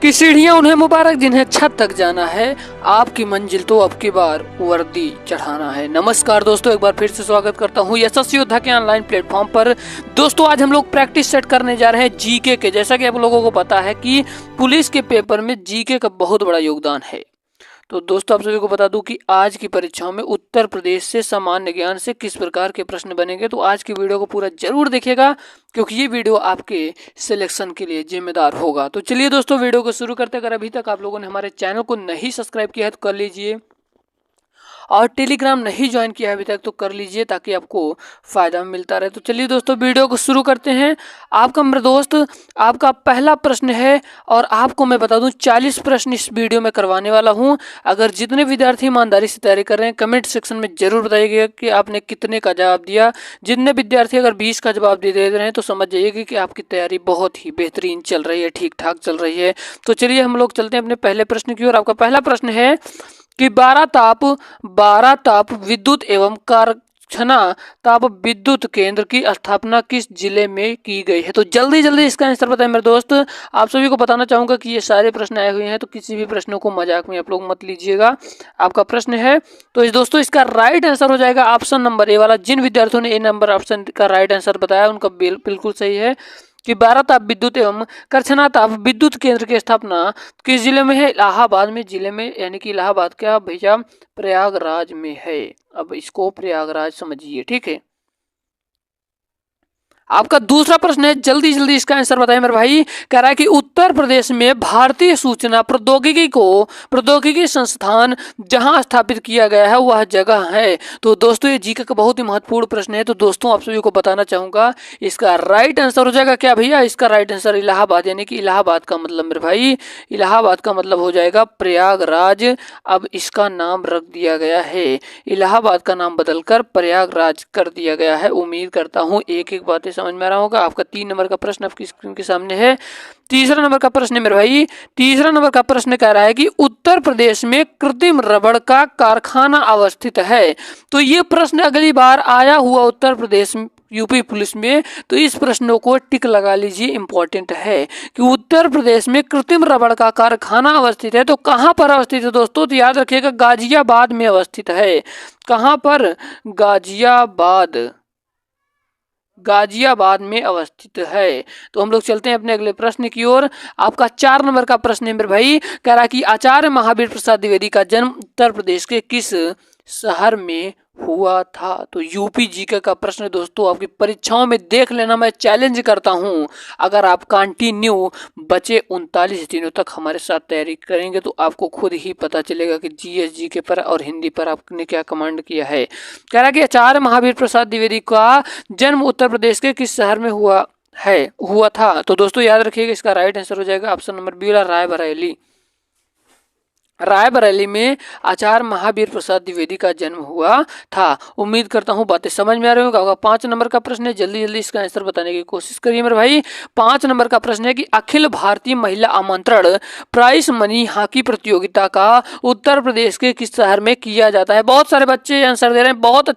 कि सीढ़ियां उन्हें मुबारक जिन्हें छत तक जाना है, आपकी मंजिल तो अब की बार वर्दी चढ़ाना है। नमस्कार दोस्तों, एक बार फिर से स्वागत करता हूं यशस्वी योद्धा के ऑनलाइन प्लेटफॉर्म पर। दोस्तों आज हम लोग प्रैक्टिस सेट करने जा रहे हैं जीके के। जैसा कि आप लोगों को पता है कि पुलिस के पेपर में जीके का बहुत बड़ा योगदान है। तो दोस्तों आप सभी को बता दूं कि आज की परीक्षाओं में उत्तर प्रदेश से सामान्य ज्ञान से किस प्रकार के प्रश्न बनेंगे। तो आज की वीडियो को पूरा जरूर देखिएगा, क्योंकि ये वीडियो आपके सिलेक्शन के लिए जिम्मेदार होगा। तो चलिए दोस्तों वीडियो को शुरू करते हैं। अगर अभी तक आप लोगों ने हमारे चैनल को नहीं सब्सक्राइब किया है तो कर लीजिए, और टेलीग्राम नहीं ज्वाइन किया है अभी तक तो कर लीजिए, ताकि आपको फायदा मिलता रहे। तो चलिए दोस्तों वीडियो को शुरू करते हैं। आपका मेरे दोस्त आपका पहला प्रश्न है, और आपको मैं बता दूं 40 प्रश्न इस वीडियो में करवाने वाला हूं। अगर जितने विद्यार्थी ईमानदारी से तैयारी कर रहे हैं, कमेंट सेक्शन में जरूर बताइएगा कि आपने कितने का जवाब दिया। जितने विद्यार्थी अगर 20 का जवाब दे रहे हैं तो समझ जाइएगा कि आपकी तैयारी बहुत ही बेहतरीन चल रही है, ठीक ठाक चल रही है। तो चलिए हम लोग चलते हैं अपने पहले प्रश्न की ओर। आपका पहला प्रश्न है कि 12 ताप विद्युत एवं कारखाना ताप विद्युत केंद्र की स्थापना किस जिले में की गई है। तो जल्दी जल्दी इसका आंसर बताएं मेरे दोस्त। आप सभी को बताना चाहूंगा कि ये सारे प्रश्न आए हुए हैं, तो किसी भी प्रश्नों को मजाक में आप लोग मत लीजिएगा। आपका प्रश्न है तो इस दोस्तों इसका राइट आंसर हो जाएगा ऑप्शन नंबर ए वाला। जिन विद्यार्थियों ने ए नंबर ऑप्शन का राइट आंसर बताया उनका बिल्कुल सही है कि 12 ताप विद्युत एवं कारखाना ताप विद्युत केंद्र की स्थापना किस जिले में है। इलाहाबाद में जिले में, यानी कि इलाहाबाद क्या भैया, प्रयागराज में है। अब इसको प्रयागराज समझिए, ठीक है। आपका दूसरा प्रश्न है, जल्दी जल्दी इसका आंसर बताएं मेरे भाई। कह रहा है कि उत्तर प्रदेश में भारतीय सूचना प्रौद्योगिकी संस्थान जहां स्थापित किया गया है वह जगह है। तो दोस्तों ये जीके का बहुत ही महत्वपूर्ण प्रश्न है। तो दोस्तों आप सभी को बताना चाहूंगा इसका राइट आंसर हो जाएगा क्या भैया, इसका राइट आंसर इलाहाबाद, यानी कि इलाहाबाद का मतलब मेरे भाई, इलाहाबाद का मतलब हो जाएगा प्रयागराज। अब इसका नाम रख दिया गया है, इलाहाबाद का नाम बदलकर प्रयागराज कर दिया गया है। उम्मीद करता हूं एक एक बातें समझ में आ रहा होगा। आपका 3 नंबर का प्रश्न आपकी स्क्रीन के सामने है। तीसरा नंबर का प्रश्न है मेरे भाई, तीसरा नंबर का प्रश्न कह रहा है कि उत्तर प्रदेश में कृत्रिम रबड़ का कारखाना अवस्थित है। तो ये प्रश्न अगली बार आया हुआ उत्तर प्रदेश यूपी पुलिस में, तो इस प्रश्नों को टिक लगा लीजिए, इंपॉर्टेंट है कि उत्तर प्रदेश में कृत्रिम रबड़ का कारखाना अवस्थित है। तो कहां पर अवस्थित है दोस्तों, तो याद रखिएगा गाजियाबाद में अवस्थित है। कहां पर, गाजियाबाद में अवस्थित है। तो हम लोग चलते हैं अपने अगले प्रश्न की ओर। आपका 4 नंबर का प्रश्न है मेरे भाई, कह रहा है कि आचार्य महावीर प्रसाद द्विवेदी का जन्म उत्तर प्रदेश के किस शहर में हुआ था। तो यूपी जीके का प्रश्न दोस्तों आपकी परीक्षाओं में देख लेना, मैं चैलेंज करता हूं। अगर आप कंटिन्यू बचे 39 दिनों तक हमारे साथ तैयारी करेंगे तो आपको खुद ही पता चलेगा कि जीएस जीके पर और हिंदी पर आपने क्या कमांड किया है। कह रहा है कि आचार्य महावीर प्रसाद द्विवेदी का जन्म उत्तर प्रदेश के किस शहर में हुआ था। तो दोस्तों याद रखिएगा इसका राइट आंसर हो जाएगा ऑप्शन नंबर बी वाला, रायबरेली। रायबरेली में आचार्य महावीर प्रसाद द्विवेदी का जन्म हुआ था। उम्मीद करता हूं बातें समझ में आ रही होगा। 5 नंबर का प्रश्न है, जल्दी जल्दी इसका आंसर बताने की कोशिश करिए मेरे भाई। 5 नंबर का प्रश्न है कि अखिल भारतीय महिला आमंत्रण प्राइस मनी हॉकी प्रतियोगिता का उत्तर प्रदेश के किस शहर में किया जाता है। बहुत सारे बच्चे आंसर दे रहे हैं, बहुत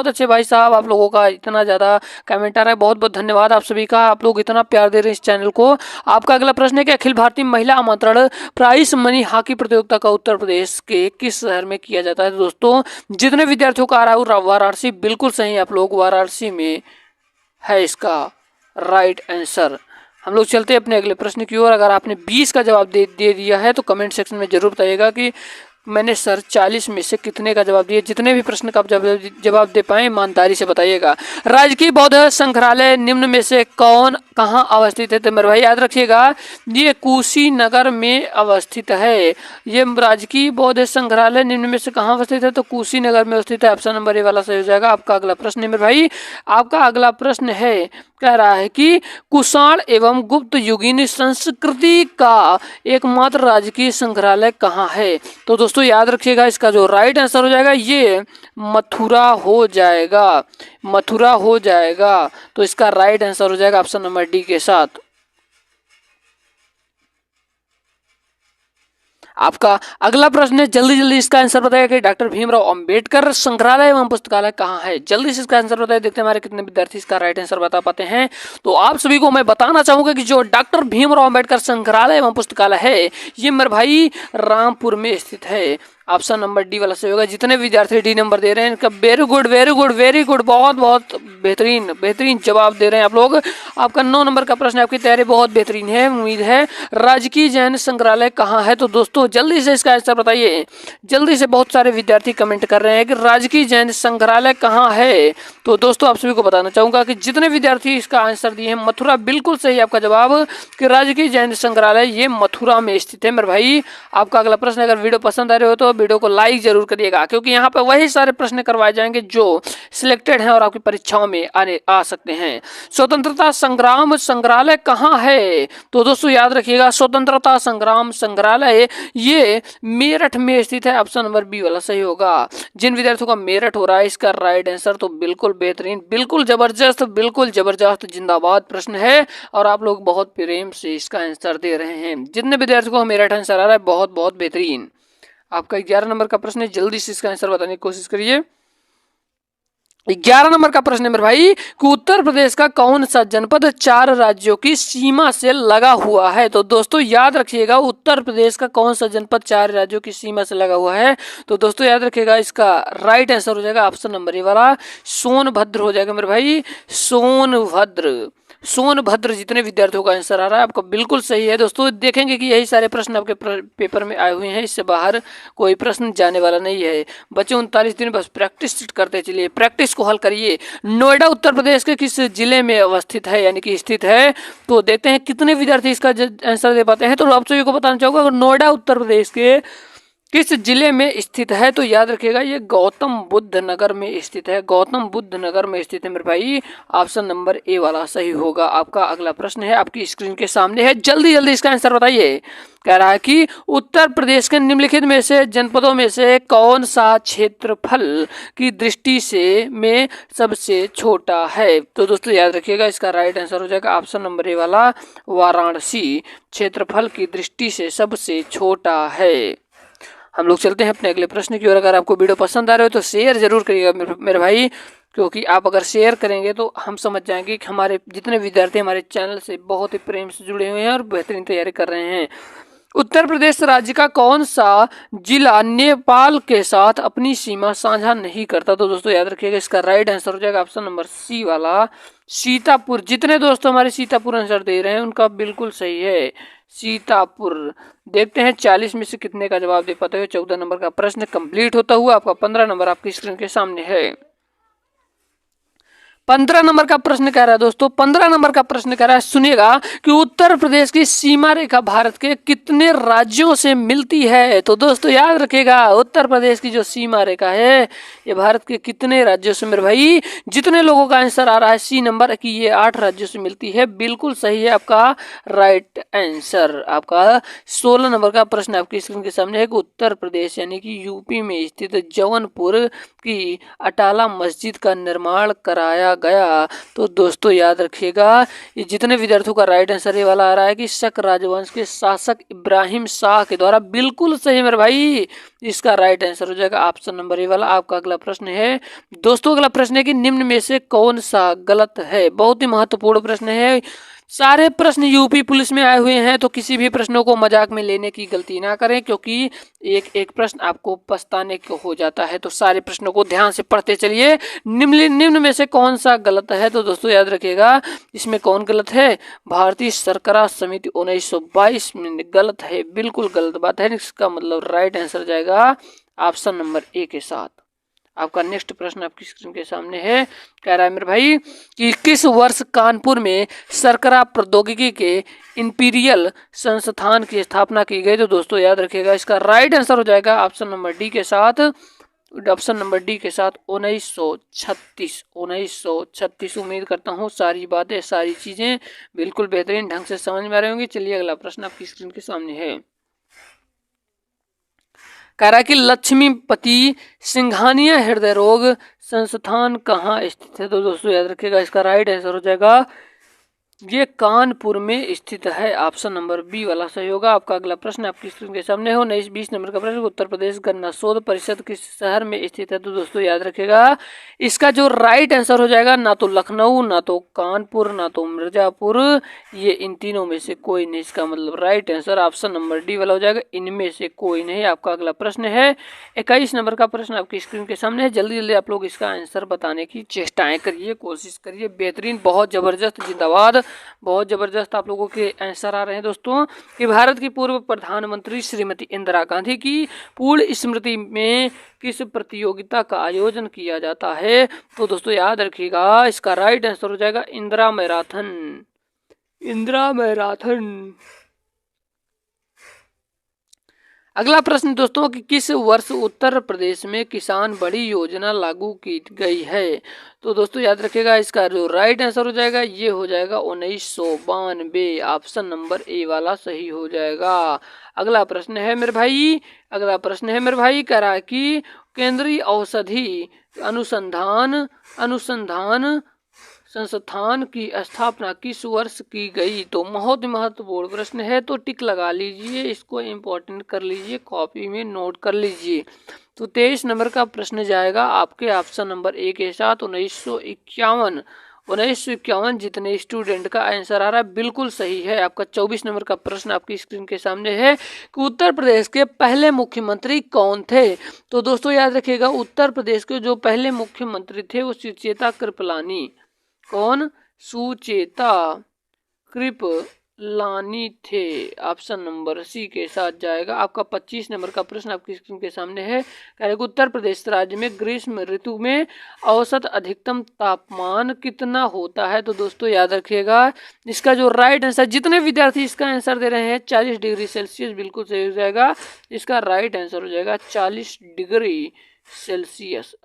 अच्छे भाई साहब। आप लोगों का इतना ज्यादा कमेंट आ रहा है, बहुत बहुत धन्यवाद आप सभी का। आप लोग इतना प्यार दे रहे हैं इस चैनल को। आपका अगला प्रश्न है कि अखिल भारतीय महिला आमंत्रण प्राइस मनी हॉकी प्रतियोगिता का उत्तर प्रदेश के किस शहर में किया जाता है। तो दोस्तों जितने विद्यार्थियों का आ रहा है वाराणसी, बिल्कुल सही, आप लोग वाराणसी में है इसका राइट आंसर। हम लोग चलते हैं अपने अगले प्रश्न की ओर। अगर आपने 20 का जवाब दे दिया है तो कमेंट सेक्शन में जरूर बताइएगा कि मैंने सर 40 में से कितने का जवाब दिया। जितने भी प्रश्न का जवाब दे पाए ईमानदारी से बताइएगा। राजकीय बौद्ध संग्रहालय निम्न में से कहाँ अवस्थित है। तो मेरे भाई याद रखिएगा ये कुशीनगर में अवस्थित है। ये राजकीय बौद्ध संग्रहालय निम्न में से कहाँ अवस्थित है, तो कुशीनगर में अवस्थित है। ऑप्शन नंबर ए वाला सही हो जाएगा। आपका अगला प्रश्न है मेरे भाई, आपका अगला प्रश्न है, कह रहा है कि कुषाण एवं गुप्त युगीन संस्कृति का एकमात्र राजकीय संग्रहालय कहाँ है। तो दोस्तों याद रखिएगा इसका जो राइट आंसर हो जाएगा ये मथुरा हो जाएगा, मथुरा हो जाएगा। तो इसका राइट आंसर हो जाएगा ऑप्शन नंबर डी के साथ। आपका अगला प्रश्न है, जल्दी जल्दी इसका आंसर बताइए कि डॉक्टर भीमराव अंबेडकर संग्रहालय एवं पुस्तकालय कहाँ है। जल्दी से इसका आंसर बताइए, देखते हैं हमारे कितने विद्यार्थी इसका राइट आंसर बता पाते हैं। तो आप सभी को मैं बताना चाहूंगा कि जो डॉक्टर भीमराव अंबेडकर संग्रहालय एवं पुस्तकालय है ये मेरे भाई रामपुर में स्थित है। ऑप्शन नंबर डी वाला सही होगा। जितने विद्यार्थी डी नंबर दे रहे हैं इनका very good very good very good, बहुत बहुत बेहतरीन बेहतरीन जवाब दे रहे हैं आप लोग। आपका 9 नंबर का प्रश्न, आपकी तैयारी बहुत बेहतरीन है, उम्मीद है। राजकीय जैन संग्रहालय कहाँ है। तो दोस्तों जल्दी से इसका आंसर बताइए। जल्दी से बहुत सारे विद्यार्थी कमेंट कर रहे हैं कि राजकीय जैन संग्रहालय कहाँ है। तो दोस्तों आप सभी को बताना चाहूंगा कि जितने विद्यार्थी इसका आंसर दिए हैं मथुरा, बिल्कुल सही आपका जवाब कि राजकीय जैन संग्रहालय ये मथुरा में स्थित है मेरे भाई। आपका अगला प्रश्न, अगर वीडियो पसंद आ रहे हो तो वीडियो को लाइक जरूर करिएगा, क्योंकि यहाँ पे वही सारे प्रश्न करवाए जाएंगे जो सिलेक्टेड हैं और आपकी परीक्षाओं में आ सकते हैं। स्वतंत्रता संग्राम संग्रहालय कहाँ है। तो दोस्तों याद रखिएगा, स्वतंत्रता संग्राम संग्रहालय ये मेरठ में स्थित है। ऑप्शन नंबर बी वाला सही होगा। जिन विद्यार्थियों का मेरठ हो रहा है इसका राइट आंसर तो बिल्कुल बेहतरीन, बिल्कुल जबरदस्त जिंदाबाद प्रश्न है और आप लोग बहुत प्रेम से इसका आंसर दे रहे हैं। जितने विद्यार्थियों को मेरठ आंसर आ रहा है बहुत बहुत बेहतरीन। आपका 11 नंबर का प्रश्न है, जल्दी से इसका आंसर बताने की कोशिश करिए। 11 नंबर का प्रश्न है मेरे भाई कि उत्तर प्रदेश का कौन सा जनपद 4 राज्यों की सीमा से लगा हुआ है। तो दोस्तों याद रखिएगा, उत्तर प्रदेश का कौन सा जनपद 4 राज्यों की सीमा से लगा हुआ है। तो दोस्तों याद रखिएगा, इसका राइट आंसर हो जाएगा ऑप्शन नंबर ए वाला, सोनभद्र हो जाएगा मेरे भाई, सोनभद्र। जितने विद्यार्थियों का आंसर आ रहा है आपका बिल्कुल सही है। दोस्तों देखेंगे कि यही सारे प्रश्न आपके पेपर में आए हुए हैं, इससे बाहर कोई प्रश्न जाने वाला नहीं है। बच्चे 39 दिन बस प्रैक्टिस करते चलिए, प्रैक्टिस को हल करिए। नोएडा उत्तर प्रदेश के किस जिले में अवस्थित है यानी कि स्थित है। तो देखते हैं कितने विद्यार्थी इसका आंसर दे पाते हैं। तो आप सभी को बताना चाहूंगा नोएडा उत्तर प्रदेश के किस जिले में स्थित है। तो याद रखिएगा ये गौतम बुद्ध नगर में स्थित है, गौतम बुद्ध नगर में स्थित है मेरे भाई। ऑप्शन नंबर ए वाला सही होगा। आपका अगला प्रश्न है, आपकी स्क्रीन के सामने है, जल्दी जल्दी इसका आंसर बताइए। कह रहा है कि उत्तर प्रदेश के निम्नलिखित में से जनपदों में से कौन सा क्षेत्रफल की दृष्टि से में सबसे छोटा है। तो दोस्तों याद रखिएगा, इसका राइट आंसर हो जाएगा ऑप्शन नंबर ए वाला, वाराणसी क्षेत्रफल की दृष्टि से सबसे छोटा है। हम लोग चलते हैं अपने अगले प्रश्न की ओर। अगर आपको वीडियो पसंद आ रहा है तो शेयर जरूर करिएगा मेरे भाई, क्योंकि आप अगर शेयर करेंगे तो हम समझ जाएंगे कि हमारे जितने विद्यार्थी हमारे चैनल से बहुत ही प्रेम से जुड़े हुए हैं और बेहतरीन तैयारी कर रहे हैं। उत्तर प्रदेश राज्य का कौन सा जिला नेपाल के साथ अपनी सीमा साझा नहीं करता। तो दोस्तों याद रखिएगा, इसका राइट आंसर हो जाएगा ऑप्शन नंबर सी वाला, सीतापुर। जितने दोस्त हमारे सीतापुर आंसर दे रहे हैं उनका बिल्कुल सही है, सीतापुर। देखते हैं 40 में से कितने का जवाब दे पाते हो। 14 नंबर का प्रश्न कंप्लीट होता हुआ आपका 15 नंबर आपकी स्क्रीन के सामने है। 15 नंबर का प्रश्न कह रहा है दोस्तों, 15 नंबर का प्रश्न कह रहा है, सुनिएगा कि उत्तर प्रदेश की सीमा रेखा भारत के कितने राज्यों से मिलती है। तो दोस्तों याद रखिएगा, उत्तर प्रदेश की जो सीमा रेखा है ये भारत के कितने राज्यों से मेरे भाई। जितने लोगों का आंसर आ रहा है सी नंबर की ये 8 राज्यों से मिलती है, बिल्कुल सही है आपका राइट आंसर। आपका 16 नंबर का प्रश्न आपकी स्क्रीन के सामने है कि उत्तर प्रदेश यानी कि यूपी में स्थित जौनपुर की अटाला मस्जिद का निर्माण कराया गया। तो दोस्तों याद रखिएगा, ये जितने विद्यार्थियों का राइट आंसर ये वाला आ रहा है कि शक राजवंश के शासक इब्राहिम शाह के द्वारा, बिल्कुल सही मेरे भाई। इसका राइट आंसर हो जाएगा ऑप्शन नंबर ए वाला। आपका अगला प्रश्न है दोस्तों, अगला प्रश्न है कि निम्न में से कौन सा गलत है। बहुत ही महत्वपूर्ण प्रश्न है, सारे प्रश्न यूपी पुलिस में आए हुए हैं, तो किसी भी प्रश्नों को मजाक में लेने की गलती ना करें, क्योंकि एक एक प्रश्न आपको पछताने को हो जाता है। तो सारे प्रश्नों को ध्यान से पढ़ते चलिए। निम्न में से कौन सा गलत है। तो दोस्तों याद रखिएगा, इसमें कौन गलत है, भारतीय शर्करा समिति 1922 में गलत है, बिल्कुल गलत बात है। इसका मतलब राइट आंसर जाएगा ऑप्शन नंबर ए के साथ। आपका नेक्स्ट प्रश्न आपकी स्क्रीन के सामने है, कह रहा है मेरे भाई कि किस वर्ष कानपुर में शर्करा प्रौद्योगिकी के इंपीरियल संस्थान की स्थापना की गई। तो दोस्तों याद रखिएगा, इसका राइट आंसर हो जाएगा ऑप्शन नंबर डी के साथ, ऑप्शन नंबर डी के साथ 1936। उम्मीद करता हूँ सारी बातें सारी चीजें बिल्कुल बेहतरीन ढंग से समझ में आ रही होंगी। चलिए अगला प्रश्न आपकी स्क्रीन के सामने है, कह रहा है कि लक्ष्मीपति सिंघानिया हृदय रोग संस्थान कहाँ स्थित है। तो दोस्तों याद रखिएगा, इसका राइट आंसर हो जाएगा ये कानपुर में स्थित है। ऑप्शन नंबर बी वाला सही होगा। आपका अगला प्रश्न आपकी स्क्रीन के सामने हो। 20 नंबर का प्रश्न, उत्तर प्रदेश गन्ना शोध परिषद किस शहर में स्थित है? तो दोस्तों याद रखिएगा, इसका जो राइट आंसर हो जाएगा ना तो लखनऊ, ना तो कानपुर, ना तो मिर्जापुर, ये इन तीनों में से कोई नहीं। इसका मतलब right answer option number D वाला हो जाएगा, इनमें से कोई नहीं। आपका अगला प्रश्न है 21 नंबर का प्रश्न आपकी स्क्रीन के सामने है। जल्दी जल्दी आप लोग इसका आंसर बताने की चेष्टाएं करिए, कोशिश करिए। बेहतरीन, बहुत जबरदस्त, जिंदाबाद, बहुत जबरदस्त आप लोगों के आंसर आ रहे हैं दोस्तों। कि भारत की पूर्व प्रधानमंत्री श्रीमती इंदिरा गांधी की पूर्ण स्मृति में किस प्रतियोगिता का आयोजन किया जाता है? तो दोस्तों याद रखिएगा, इसका राइट आंसर हो जाएगा इंदिरा मैराथन। इंदिरा मैराथन। अगला प्रश्न दोस्तों कि किस वर्ष उत्तर प्रदेश में किसान बड़ी योजना लागू की गई है? तो दोस्तों याद रखिएगा, इसका जो राइट आंसर हो जाएगा ये हो जाएगा 1992। ऑप्शन नंबर ए वाला सही हो जाएगा। अगला प्रश्न है मेरे भाई, कह रहा है कि केंद्रीय औषधि अनुसंधान संस्थान की स्थापना किस वर्ष की गई? तो बहुत महत्वपूर्ण प्रश्न है, तो टिक लगा लीजिए, इसको इम्पोर्टेंट कर लीजिए, कॉपी में नोट कर लीजिए। तो 23 नंबर का प्रश्न जाएगा आपके ऑप्शन नंबर ए के साथ 1951। जितने स्टूडेंट का आंसर आ रहा है बिल्कुल सही है। आपका 24 नंबर का प्रश्न आपकी स्क्रीन के सामने है कि उत्तर प्रदेश के पहले मुख्यमंत्री कौन थे? तो दोस्तों याद रखिएगा, उत्तर प्रदेश के जो पहले मुख्यमंत्री थे वो सुचेता कृपलानी। कौन? सुचेता कृपलानी थे। ऑप्शन नंबर सी के साथ जाएगा। आपका 25 नंबर का प्रश्न आपकी स्क्रीन के सामने है। कह रहे उत्तर प्रदेश राज्य में ग्रीष्म ऋतु में औसत अधिकतम तापमान कितना होता है? तो दोस्तों याद रखिएगा, इसका जो राइट आंसर, जितने विद्यार्थी इसका आंसर दे रहे हैं 40 डिग्री सेल्सियस बिल्कुल सही हो जाएगा। इसका राइट आंसर हो जाएगा 40 डिग्री सेल्सियस।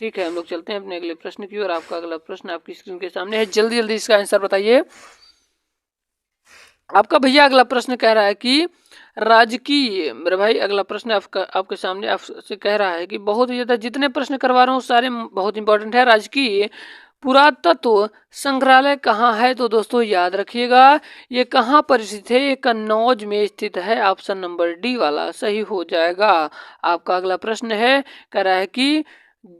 ठीक है, हम लोग चलते हैं अपने अगले प्रश्न की ओर। आपका अगला प्रश्न आपकी स्क्रीन के सामने है। जल्दी जल्दी इसका आंसर बताइए। आपका भैया अगला प्रश्न कह रहा है कि राजकीय, मेरे भाई अगला प्रश्न आपके सामने आपसे कह रहा है कि बहुत ही ज्यादा, जितने प्रश्न करवा रहा हूँ सारे बहुत इंपॉर्टेंट है। राजकीय पुरातत्व संग्रहालय कहाँ है? तो दोस्तों याद रखिएगा, ये कहाँ पर स्थित है? ये कन्नौज में स्थित है। ऑप्शन नंबर डी वाला सही हो जाएगा। आपका अगला प्रश्न है, कह रहा है कि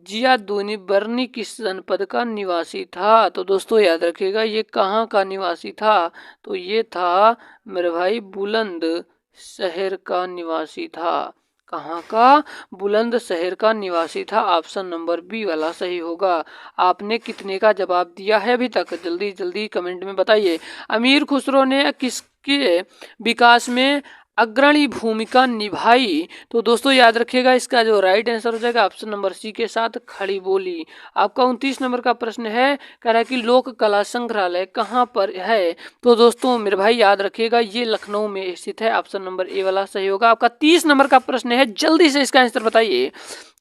जियादुनी बर्नी किस जनपद का निवासी था? तो दोस्तों याद रखिएगा, ये कहाँ का निवासी था? तो ये था मेरे भाई बुलंद शहर का निवासी था। कहाँ का? बुलंद शहर का निवासी था। ऑप्शन नंबर बी वाला सही होगा। आपने कितने का जवाब दिया है अभी तक? जल्दी जल्दी कमेंट में बताइए। अमीर खुसरो ने किसके विकास में अग्रणी भूमिका निभाई? तो दोस्तों याद रखिएगा, इसका जो राइट आंसर हो जाएगा ऑप्शन नंबर सी के साथ खड़ी बोली। आपका 29 नंबर का प्रश्न है, कह रहा है कि लोक कला संग्रहालय कहाँ पर है? तो दोस्तों मेरे भाई याद रखिएगा, ये लखनऊ में स्थित है। ऑप्शन नंबर ए वाला सही होगा। आपका 30 नंबर का प्रश्न है, जल्दी से इसका आंसर बताइए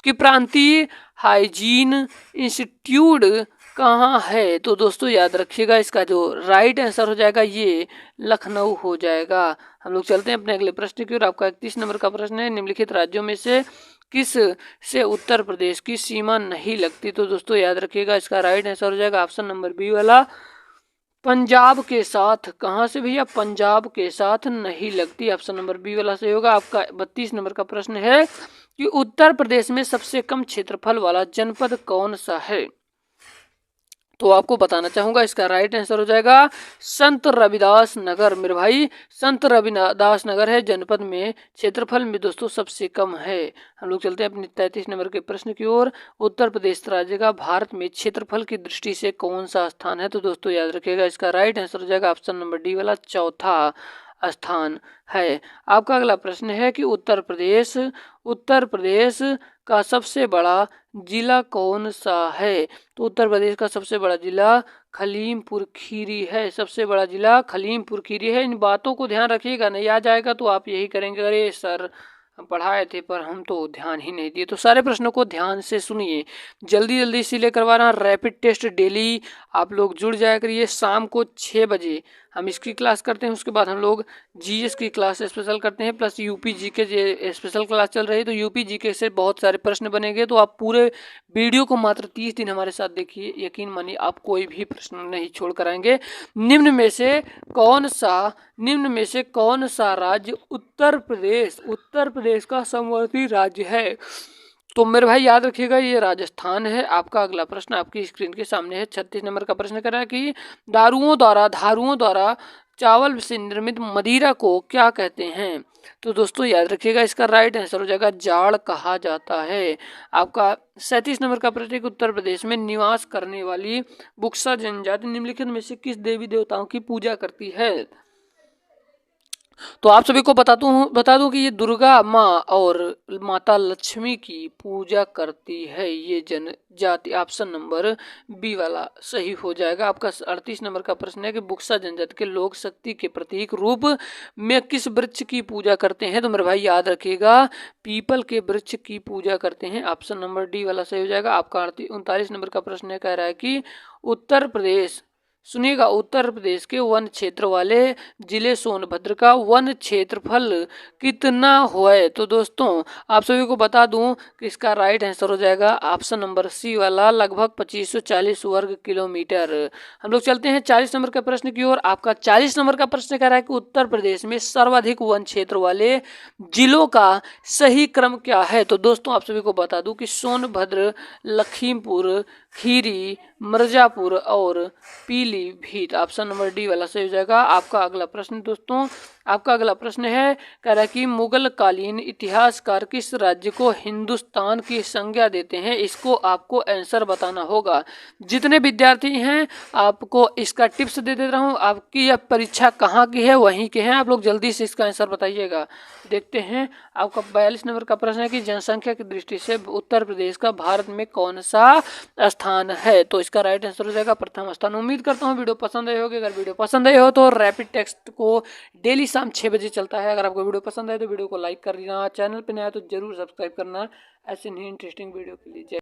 कि प्रांतीय हाइजीन इंस्टीट्यूट कहाँ है? तो दोस्तों याद रखिएगा, इसका जो राइट आंसर हो जाएगा ये लखनऊ हो जाएगा। हम लोग चलते हैं अपने अगले प्रश्न की ओर। आपका 31 नंबर का प्रश्न है, निम्नलिखित राज्यों में से किस से उत्तर प्रदेश की सीमा नहीं लगती? तो दोस्तों याद रखिएगा, इसका राइट आंसर हो जाएगा ऑप्शन नंबर बी वाला, पंजाब के साथ। कहाँ से भैया? पंजाब के साथ नहीं लगती। ऑप्शन नंबर बी वाला सही होगा। आपका 32 नंबर का प्रश्न है कि उत्तर प्रदेश में सबसे कम क्षेत्रफल वाला जनपद कौन सा है? तो आपको बताना चाहूंगा, इसका राइट आंसर हो जाएगा संत रविदास नगर। मेरे भाई संत रविदास नगर है जनपद में, क्षेत्रफल में दोस्तों सबसे कम है। हम लोग चलते हैं अपने 33 नंबर के प्रश्न की ओर। उत्तर प्रदेश राज्य का भारत में क्षेत्रफल की दृष्टि से कौन सा स्थान है? तो दोस्तों याद रखिएगा, इसका राइट आंसर हो जाएगा ऑप्शन नंबर डी वाला, चौथा स्थान है। आपका अगला प्रश्न है कि उत्तर प्रदेश का सबसे बड़ा जिला कौन सा है? तो उत्तर प्रदेश का सबसे बड़ा जिला खलीमपुर खीरी है। सबसे बड़ा जिला खलीमपुर खीरी है। इन बातों को ध्यान रखिएगा, नहीं आ जाएगा तो आप यही करेंगे, अरे सर हम पढ़ाए थे पर हम तो ध्यान ही नहीं दिए। तो सारे प्रश्नों को ध्यान से सुनिए, जल्दी जल्दी इसीलिए करवा रहा हूँ। रैपिड टेस्ट डेली आप लोग जुड़ जाया करिए। शाम को 6 बजे हम इसकी क्लास करते हैं। उसके बाद हम लोग जीएस की क्लास स्पेशल करते हैं, plus UP GK special class चल रही है। तो यूपी जीके से बहुत सारे प्रश्न बनेंगे, तो आप पूरे वीडियो को मात्र 30 दिन हमारे साथ देखिए, यकीन मानिए आप कोई भी प्रश्न नहीं छोड़ कर आएंगे। निम्न में से कौन सा राज्य उत्तर प्रदेश का समवर्ती राज्य है? तो मेरे भाई याद रखिएगा, ये राजस्थान है। आपका अगला प्रश्न आपकी स्क्रीन के सामने है। 36 नंबर का प्रश्न कर रहा है कि धारुओं द्वारा चावल से निर्मित मदिरा को क्या कहते हैं? तो दोस्तों याद रखिएगा, इसका राइट आंसर हो जाएगा जाड़ कहा जाता है। आपका 37 नंबर का प्रश्न, उत्तर प्रदेश में निवास करने वाली बुक्सा जनजाति निम्नलिखित में से किस देवी देवताओं की पूजा करती है? तो आप सभी को बता दूं कि ये दुर्गा माँ और माता लक्ष्मी की पूजा करती है ये जनजाति। ऑप्शन नंबर बी वाला सही हो जाएगा। आपका 38 नंबर का प्रश्न है कि बुक्सा जनजाति के लोग शक्ति के प्रतीक रूप में किस वृक्ष की पूजा करते हैं? तो मेरे भाई याद रखिएगा, पीपल के वृक्ष की पूजा करते हैं। ऑप्शन नंबर डी वाला सही हो जाएगा। आपका 39 नंबर का प्रश्न है, कह रहा है कि उत्तर प्रदेश के वन क्षेत्र वाले जिले सोनभद्र का वन क्षेत्रफल कितना है? तो दोस्तों आप सभी को बता दूं कि इसका राइट आंसर हो जाएगा ऑप्शन नंबर सी वाला, लगभग 2540 वर्ग किलोमीटर। हम लोग चलते हैं 40 नंबर के प्रश्न की ओर। आपका 40 नंबर का प्रश्न कह रहा है कि उत्तर प्रदेश में सर्वाधिक वन क्षेत्र वाले जिलों का सही क्रम क्या है? तो दोस्तों आप सभी को बता दूं कि सोनभद्र, लखीमपुर खीरी, मिर्जापुर और पीलीभीत। ऑप्शन नंबर डी वाला सही हो जाएगा। आपका अगला प्रश्न है, कह रहा है कि मुगल कालीन इतिहासकार किस राज्य को हिंदुस्तान की संज्ञा देते हैं? इसको आपको आंसर बताना होगा। जितने विद्यार्थी हैं आपको इसका टिप्स दे रहा हूँ। आपकी यह परीक्षा कहाँ की है, वहीं के हैं आप लोग, जल्दी से इसका आंसर बताइएगा। देखते हैं, आपका 42 नंबर का प्रश्न है कि जनसंख्या की दृष्टि से उत्तर प्रदेश का भारत में कौन सा स्थान है? तो इसका राइट आंसर हो जाएगा प्रथम स्थान। उम्मीद करता हूँ वीडियो पसंद आई होगी। अगर वीडियो पसंद आई हो तो रैपिड टेक्स्ट को डेली शाम 6 बजे चलता है। अगर आपको वीडियो पसंद आए तो वीडियो को लाइक कर देना, चैनल पर नया तो जरूर सब्सक्राइब करना ऐसे नहीं इंटरेस्टिंग वीडियो के लिए।